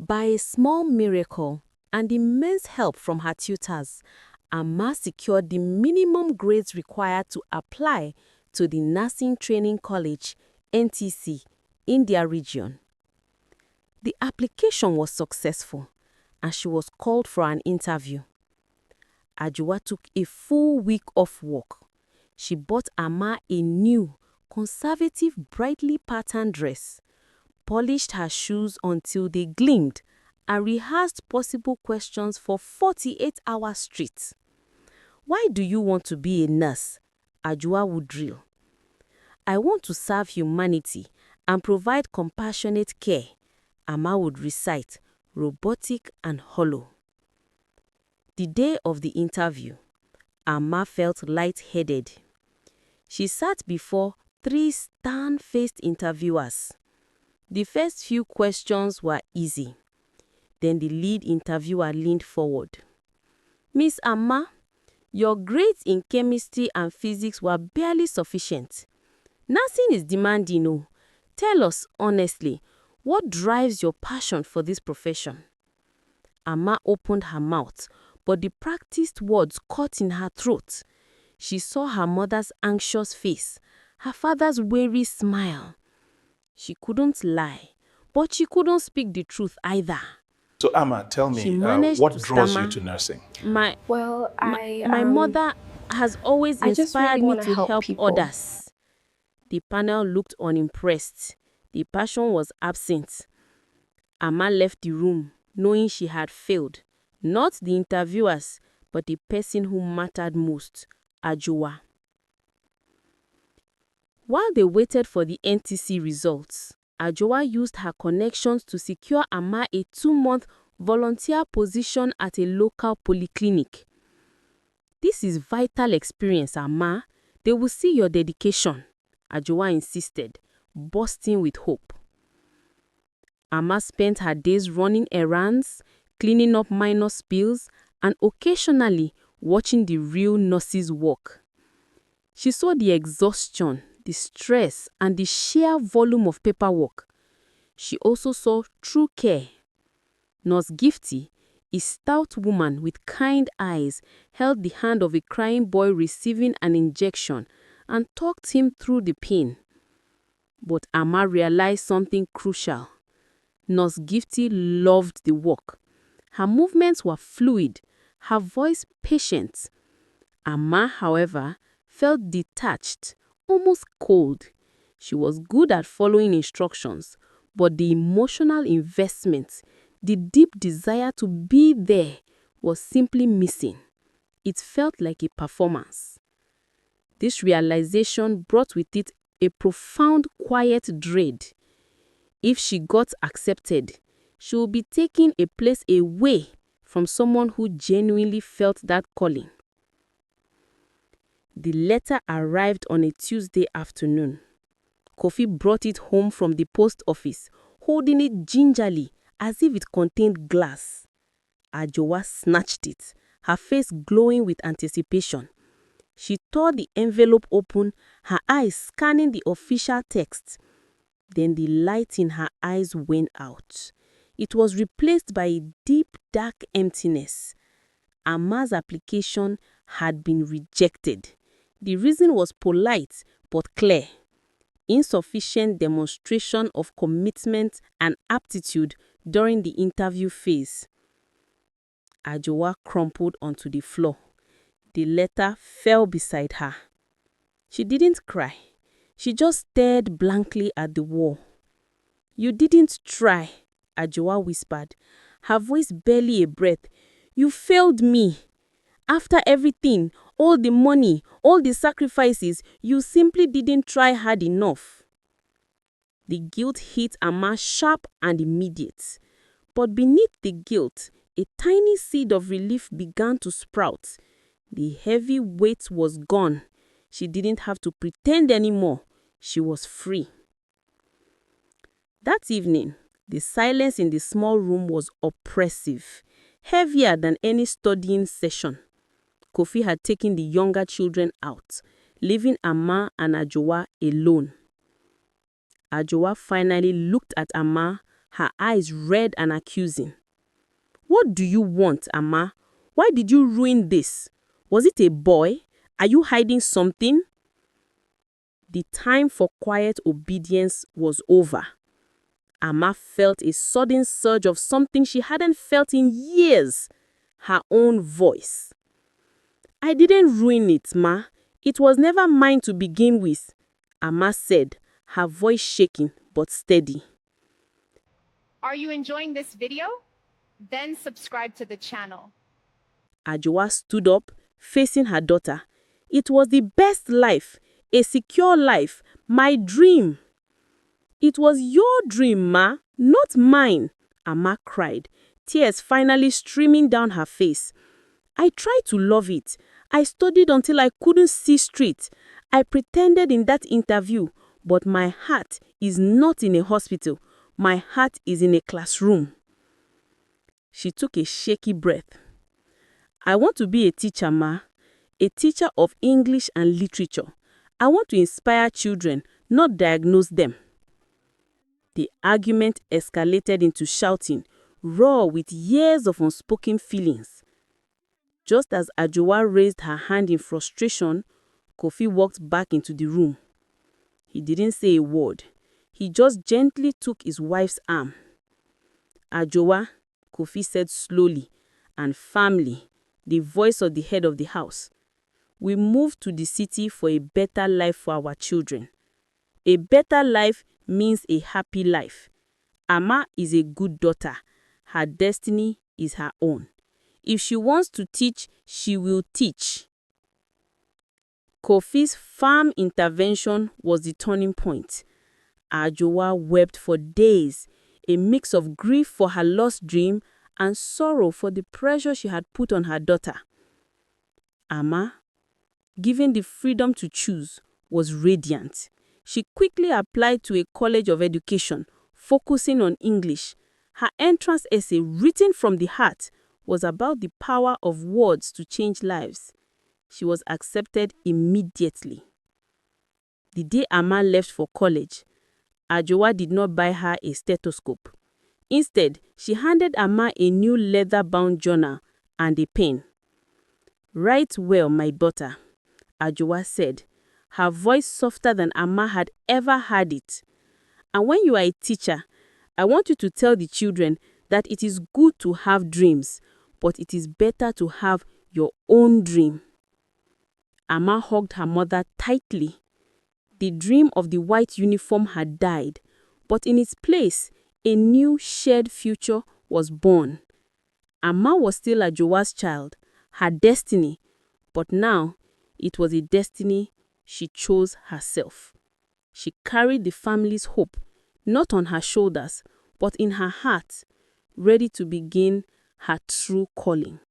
By a small miracle and immense help from her tutors, Amma secured the minimum grades required to apply to the Nursing Training College (NTC) in their region. The application was successful, and she was called for an interview. Ajua took a full week off work. She bought Amma a new, conservative, brightly patterned dress, polished her shoes until they gleamed, and rehearsed possible questions for 48 hours straight. "Why do you want to be a nurse?" Ajua would drill. "I want to serve humanity and provide compassionate care," Amma would recite, robotic and hollow. The day of the interview, Amma felt lightheaded. She sat before 3 stern-faced interviewers. The first few questions were easy. Then the lead interviewer leaned forward. "Miss Amma, your grades in chemistry and physics were barely sufficient. Nursing is demanding, oh. Tell us honestly, what drives your passion for this profession?" Amma opened her mouth, but the practiced words caught in her throat. She saw her mother's anxious face, her father's weary smile. She couldn't lie, but she couldn't speak the truth either. So Amma, tell She me, managed what to draws you stammer, to nursing? My I mother has always I just inspired really me want to help help people. others. The panel looked unimpressed. The passion was absent. Amma left the room, knowing she had failed. Not the interviewers, but the person who mattered most, Ajua. While they waited for the NTC results, Ajua used her connections to secure Amma a 2-month volunteer position at a local polyclinic. "This is vital experience, Amma. They will see your dedication," Ajua insisted, bursting with hope. Amma spent her days running errands, cleaning up minor spills, and occasionally watching the real nurses work. She saw the exhaustion, the stress, and the sheer volume of paperwork. She also saw true care. Nurse Gifty, a stout woman with kind eyes, held the hand of a crying boy receiving an injection and talked him through the pain. But Amma realized something crucial. Nurse Gifty loved the work. Her movements were fluid, her voice patient. Amma, however, felt detached, almost cold. She was good at following instructions, but the emotional investment, the deep desire to be there, was simply missing. It felt like a performance. This realization brought with it a profound, quiet dread. If she got accepted, she would be taking a place away from someone who genuinely felt that calling. The letter arrived on a Tuesday afternoon. Kofi brought it home from the post office, holding it gingerly as if it contained glass. Ajua snatched it, her face glowing with anticipation. She tore the envelope open, her eyes scanning the official text. Then the light in her eyes went out. It was replaced by a deep, dark emptiness. Amma's application had been rejected. The reason was polite but clear: insufficient demonstration of commitment and aptitude during the interview phase. Ajua crumpled onto the floor. The letter fell beside her. She didn't cry. She just stared blankly at the wall. "You didn't try," Ajua whispered, her voice barely a breath. "You failed me. After everything, all the money, all the sacrifices, you simply didn't try hard enough." The guilt hit Amma sharp and immediate. But beneath the guilt, a tiny seed of relief began to sprout. The heavy weight was gone. She didn't have to pretend anymore. She was free. That evening, the silence in the small room was oppressive, heavier than any studying session. Kofi had taken the younger children out, leaving Amma and Ajua alone. Ajua finally looked at Amma, her eyes red and accusing. "What do you want, Amma? Why did you ruin this? Was it a boy? Are you hiding something?" The time for quiet obedience was over. Amma felt a sudden surge of something she hadn't felt in years, her own voice. "I didn't ruin it, Ma. It was never mine to begin with," Amma said, her voice shaking but steady. Are you enjoying this video? Then subscribe to the channel. Ajowa stood up, facing her daughter. "It was the best life, a secure life, my dream." "It was your dream, Ma, not mine," Amma cried, tears finally streaming down her face. "I tried to love it. I studied until I couldn't see straight. I pretended in that interview, but my heart is not in a hospital. My heart is in a classroom." She took a shaky breath. "I want to be a teacher, Ma. A teacher of English and literature. I want to inspire children, not diagnose them." The argument escalated into shouting, raw with years of unspoken feelings. Just as Ajowa raised her hand in frustration, Kofi walked back into the room. He didn't say a word. He just gently took his wife's arm. "Ajowa," Kofi said slowly and firmly, the voice of the head of the house. "We moved to the city for a better life for our children. A better life means a happy life. Amma is a good daughter. Her destiny is her own. If she wants to teach, she will teach." Kofi's firm intervention was the turning point. Ajowa wept for days, a mix of grief for her lost dream and sorrow for the pressure she had put on her daughter. Amma, given the freedom to choose, was radiant. She quickly applied to a college of education, focusing on English. Her entrance essay, written from the heart, was about the power of words to change lives. She was accepted immediately. The day Amma left for college, Ajowa did not buy her a stethoscope. Instead, she handed Amma a new leather-bound journal and a pen. "Write well, my daughter," Ajowa said, her voice softer than Amma had ever heard it. "And when you are a teacher, I want you to tell the children that it is good to have dreams, but it is better to have your own dream." Amma hugged her mother tightly. The dream of the white uniform had died, but in its place, a new shared future was born. Amma was still Ajowa's child, her destiny, but now it was a destiny she chose herself. She carried the family's hope, not on her shoulders, but in her heart, ready to begin her true calling.